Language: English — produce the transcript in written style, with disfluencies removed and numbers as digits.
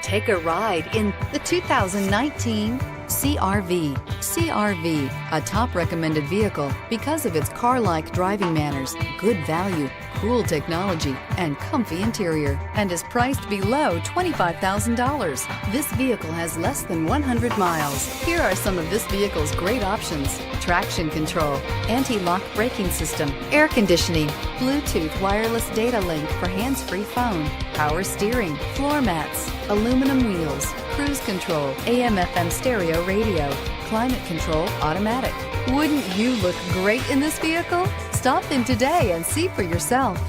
Take a ride in the 2019 CR-V. CR-V, a top recommended vehicle because of its car-like driving manners, good value, cool technology, and comfy interior, and is priced below $25,000. This vehicle has less than 100 miles. Here are some of this vehicle's great options: traction control, anti-lock braking system, air conditioning, Bluetooth wireless data link for hands-free phone, power steering, floor mats, aluminum wheels, cruise control, AM/FM stereo radio, climate control automatic. Wouldn't you look great in this vehicle? Stop in today and see for yourself.